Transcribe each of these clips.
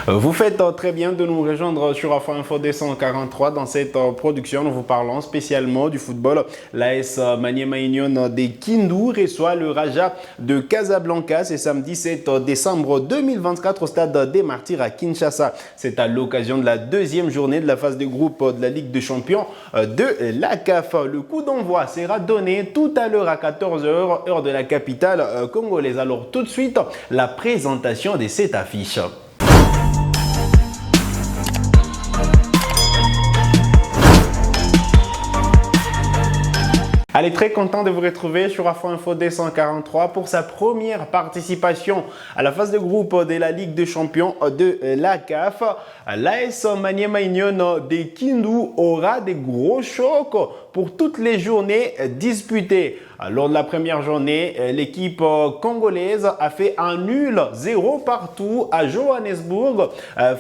Vous faites très bien de nous rejoindre sur Afro Info 243. Dans cette production, nous vous parlons spécialement du football. L'AS Maniema Union de Kindu reçoit le Raja de Casablanca. C'est samedi 7 décembre 2024 au stade des Martyrs à Kinshasa. C'est à l'occasion de la deuxième journée de la phase de groupe de la Ligue des Champions de la CAF. Le coup d'envoi sera donné tout à l'heure à 14 h, heure de la capitale congolaise. Alors tout de suite, la présentation de cette affiche. Allez, très content de vous retrouver sur Afro Info 243 pour sa première participation à la phase de groupe de la Ligue des Champions de la CAF. L'AS Maniema Union de Kindu aura des gros chocs pour toutes les journées disputées. Lors de la première journée, l'équipe congolaise a fait un nul 0 partout à Johannesburg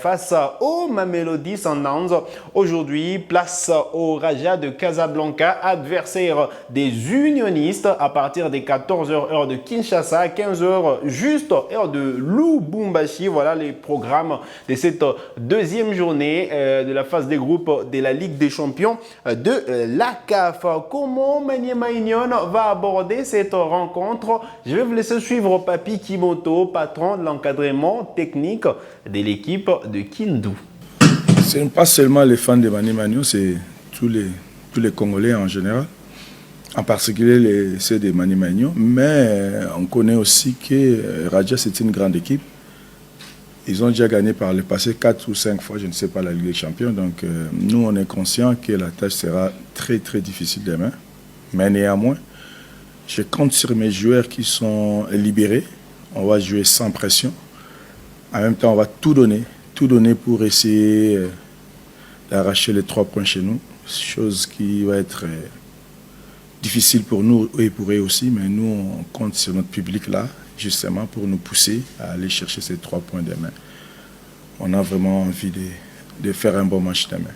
face au Mamelodi Sundowns. Aujourd'hui, place au Raja de Casablanca, adversaire des unionistes à partir des 14 h heure de Kinshasa, 15 h juste heure de Lubumbashi. Voilà les programmes de cette deuxième journée de la phase des groupes de la Ligue des Champions de la CAF. Comment Maniema Union va aborder cette rencontre? Je vais vous laisser suivre Papi Kimoto, patron de l'encadrement technique de l'équipe de Kindu. Ce n'est pas seulement les fans de Maniema Union, c'est tous les Congolais en général, en particulier ceux de Maniema Union, mais on connaît aussi que Raja c'est une grande équipe. Ils ont déjà gagné par le passé 4 ou 5 fois, je ne sais pas, la Ligue des Champions. Donc nous, on est conscient que la tâche sera très très difficile demain. Mais néanmoins, je compte sur mes joueurs qui sont libérés. On va jouer sans pression. En même temps, on va tout donner pour essayer d'arracher les 3 points chez nous. Chose qui va être difficile pour nous et pour eux aussi. Mais nous, on compte sur notre public là, justement, pour nous pousser à aller chercher ces 3 points demain. On a vraiment envie de faire un bon match demain.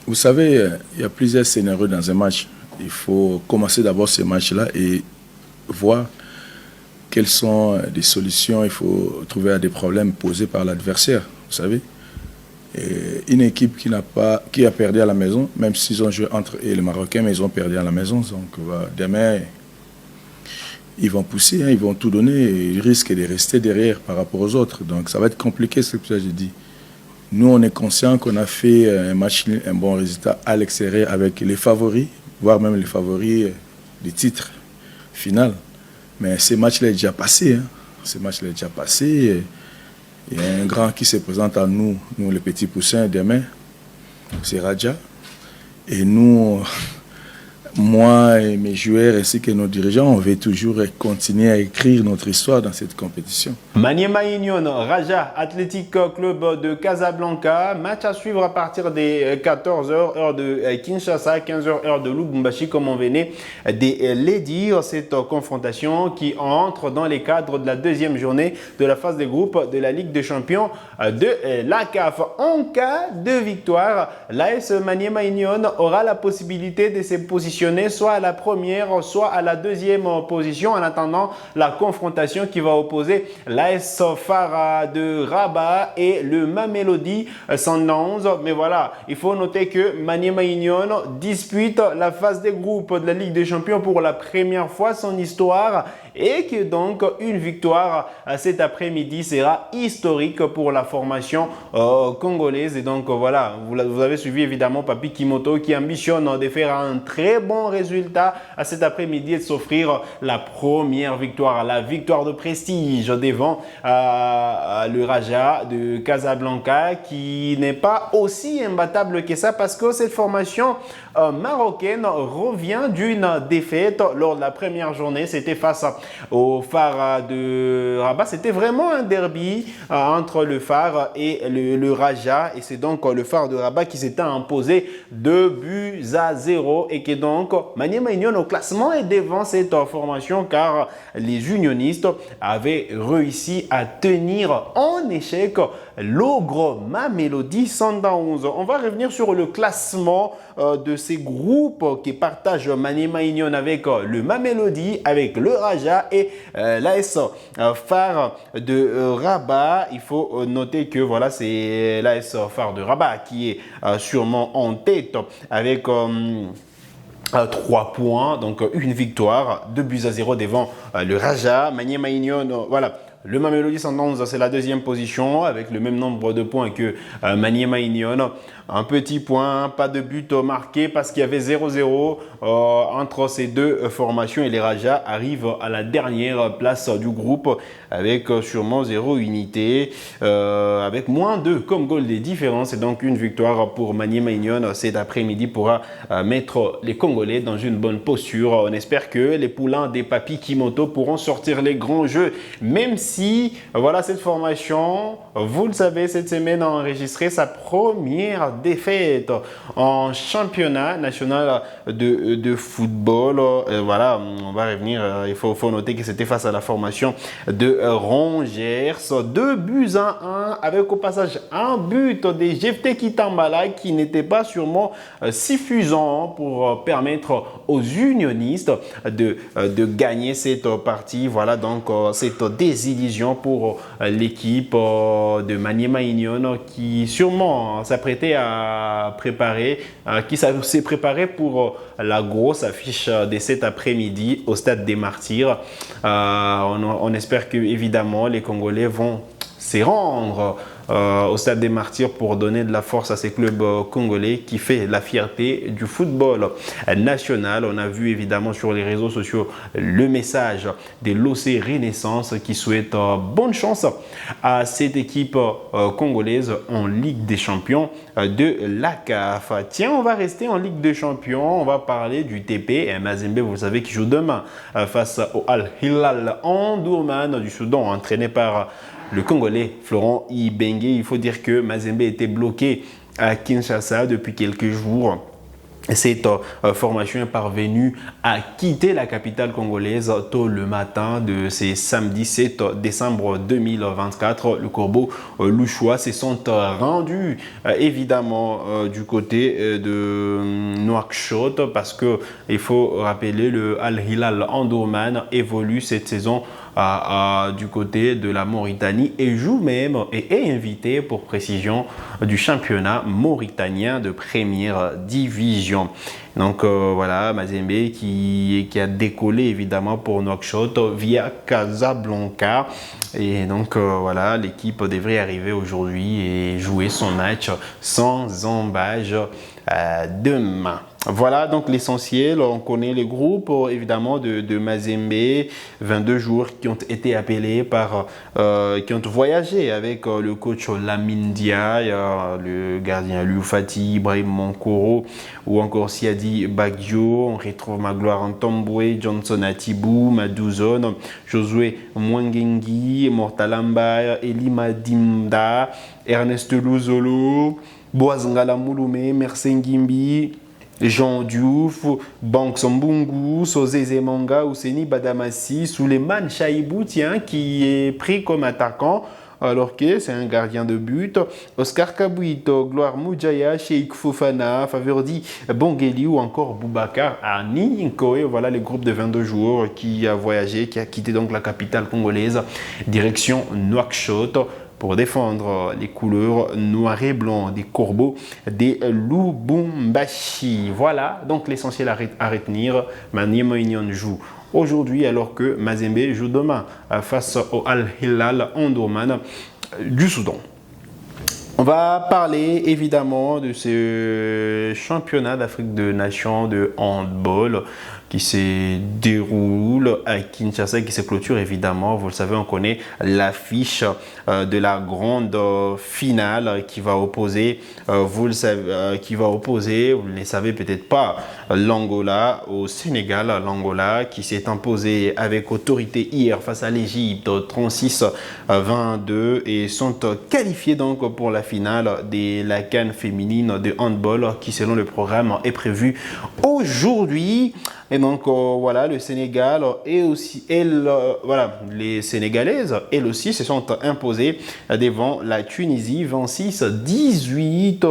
Vous savez, il y a plusieurs scénarios dans un match. Il faut commencer d'abord ce match-là et voir quelles sont les solutions. Il faut trouver à des problèmes posés par l'adversaire. Vous savez, et une équipe qui a perdu à la maison, même s'ils ont joué entre eux et les Marocains, mais ils ont perdu à la maison. Donc demain, ils vont pousser, ils vont tout donner et ils risquent de rester derrière par rapport aux autres. Donc ça va être compliqué, c'est ce que j'ai dit. Nous, on est conscient qu'on a fait un match, un bon résultat à l'extérieur avec les favoris, voire même les favoris des titres final. Mais ce match-là est déjà passé. Ce match-là est déjà passé. Il y a un grand qui se présente à nous les petits poussins demain. C'est Raja. Et nous, moi et mes joueurs ainsi que nos dirigeants, on veut toujours continuer à écrire notre histoire dans cette compétition. Maniema Union, Raja Athletic Club de Casablanca. Match à suivre à partir des 14 h heure de Kinshasa, 15 h heure de Lubumbashi, comme on venait de les dire. Cette confrontation qui entre dans les cadres de la deuxième journée de la phase des groupes de la Ligue des Champions de la CAF. En cas de victoire, l'AS Maniema Union aura la possibilité de se positionner soit à la première, soit à la deuxième position en attendant la confrontation qui va opposer l'AS FAR de Rabat et le Mamelodi Sundowns. Mais voilà, il faut noter que Maniema Union dispute la phase des groupes de la Ligue des Champions pour la première fois de son histoire et que donc une victoire cet après-midi sera historique pour la formation congolaise. Et donc voilà, vous avez suivi évidemment Papi Kimoto qui ambitionne de faire un très bon résultat à cet après-midi et de s'offrir la première victoire, la victoire de prestige devant le Raja de Casablanca qui n'est pas aussi imbattable que ça parce que cette formation marocaine revient d'une défaite lors de la première journée. C'était face au Phare de Rabat. C'était vraiment un derby entre le Phare et le Raja et c'est donc le Phare de Rabat qui s'était imposé 2-0 et qui donc Maniema Union au classement est devant cette formation car les unionistes avaient réussi à tenir en échec l'ogre Mamelodi Sundowns. On va revenir sur le classement de ces groupes qui partagent Maniema Union avec le Mamelodi, avec le Raja et l'AS Phare de Rabat. Il faut noter que voilà, c'est l'AS Phare de Rabat qui est sûrement en tête avec 3 points, donc une victoire, 2-0 devant le Raja. Maniema Union, voilà. Le Mamelodi Sundowns, c'est la deuxième position avec le même nombre de points que Maniema Union. Un petit point, pas de but marqué parce qu'il y avait 0-0 entre ces deux formations et les Raja arrivent à la dernière place du groupe avec sûrement 0 unité, avec moins de comme goal des différences et donc une victoire pour Maniema Union cet après-midi pourra mettre les Congolais dans une bonne posture. On espère que les poulains des Papis Kimoto pourront sortir les grands jeux, même si voilà cette formation, vous le savez, cette semaine a enregistré sa première défaite en championnat national de football. Voilà, on va revenir. Il faut noter que c'était face à la formation de Rangers. 2-1 avec au passage un but de Jefte Kitambala qui n'était pas sûrement suffisant pour permettre aux unionistes de gagner cette partie. Voilà donc cette désillusion pour l'équipe de Maniema Union qui sûrement s'apprêtait à préparer, qui s'est préparé pour la grosse affiche de cet après-midi au Stade des Martyrs. On espère que évidemment les Congolais vont se rendre au Stade des Martyrs pour donner de la force à ces clubs congolais qui fait la fierté du football national. On a vu évidemment sur les réseaux sociaux le message de l'OC Renaissance qui souhaite bonne chance à cette équipe congolaise en Ligue des Champions de la CAF. Tiens, on va rester en Ligue des Champions. On va parler du TP et Mazembe, vous savez, qui joue demain face au Al Hilal Omdurman du Soudan, entraîné par le Congolais Florent Ibenge. Il faut dire que Mazembe était bloqué à Kinshasa depuis quelques jours. Cette formation est parvenue à quitter la capitale congolaise tôt le matin de ce samedi 7 décembre 2024. Le Corbeau Louchois se sont rendus évidemment du côté de Nouakchott parce que il faut rappeler le Al Hilal Omdurman évolue cette saison du côté de la Mauritanie et joue même et est invité pour précision du championnat mauritanien de première division. Donc voilà, Mazembe qui a décollé évidemment pour Nouakchott via Casablanca. Et donc voilà, l'équipe devrait arriver aujourd'hui et jouer son match sans embâche demain. Voilà donc l'essentiel. On connaît les groupes évidemment de Mazembe, 22 joueurs qui ont été appelés qui ont voyagé avec le coach Lamine Ndiaye, le gardien Liu Fati, Ibrahim Monkoro ou encore Siadi Bagio. On retrouve Magloire Ntombwe, Johnson Atibou, Madouzone, Josué Mwangengi, Mortalamba, Elima Dimda, Ernest Luzolo, Boaz Ngala Mouloumé, Mersengimbi, Jean Diouf, Banks Mbungu, Sozeze Manga, Ouseni Badamassi, Souleymane Chaibou, tiens, qui est pris comme attaquant, alors que c'est un gardien de but. Oscar Kabouito, Gloire Moudjaya, Sheikh Fofana, Faverdi Bongeli ou encore Boubacar Aninkoe. Voilà le groupe de 22 joueurs qui a voyagé, qui a quitté donc la capitale congolaise, direction Nouakchott, pour défendre les couleurs noir et blanc des Corbeaux des Lubumbashi. Voilà donc l'essentiel à retenir. Maniema Union joue aujourd'hui alors que Mazembe joue demain face au Al Hilal Omdurman du Soudan. On va parler évidemment de ce championnat d'Afrique des Nations de handball qui se déroule à Kinshasa, qui se clôture évidemment. Vous le savez, on connaît l'affiche de la grande finale qui va opposer, vous le savez, vous ne le savez peut-être pas, l'Angola au Sénégal. L'Angola qui s'est imposé avec autorité hier face à l'Égypte 36-22 et sont qualifiés donc pour la finale de la CAN féminine de handball qui, selon le programme, est prévu aujourd'hui. Et donc voilà, le Sénégal et aussi voilà, les Sénégalaises elles aussi se sont imposées devant la Tunisie 26-18.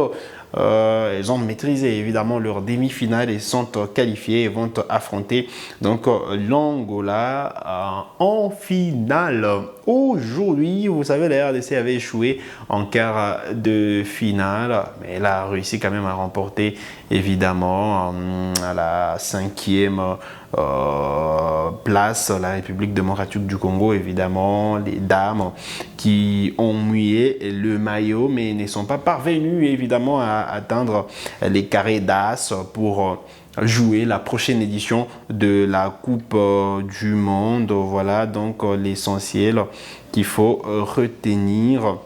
Ils ont maîtrisé évidemment leur demi-finale et sont qualifiés et vont affronter donc l'Angola en finale. Aujourd'hui, vous savez, la RDC avait échoué en quart de finale, mais elle a réussi quand même à remporter évidemment à la 5e place la République démocratique du Congo. Évidemment, les dames qui ont mouillé le maillot mais ne sont pas parvenues évidemment à atteindre les carrés d'as pour jouer la prochaine édition de la Coupe du Monde. Voilà donc l'essentiel qu'il faut retenir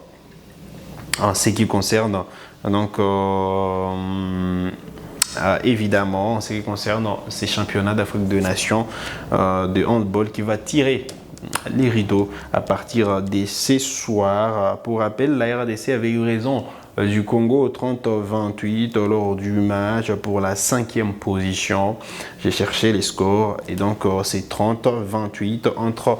en ce qui concerne donc évidemment en ce qui concerne ces championnats d'Afrique des Nations de handball qui va tirer les rideaux à partir de ce soir. Pour rappel, la RDC avait eu raison du Congo 30-28 lors du match pour la 5e position. J'ai cherché les scores et donc c'est 30-28 entre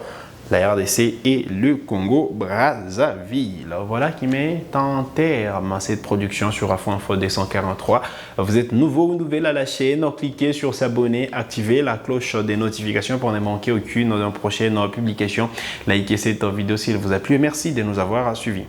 la RDC et le Congo-Brazzaville. Voilà qui met en terme à cette production sur Afro Info 243. Vous êtes nouveau ou nouvelle à la chaîne, cliquez sur s'abonner, activez la cloche des notifications pour ne manquer aucune de nos prochaines publications. Likez cette vidéo s'il vous a plu et merci de nous avoir suivis.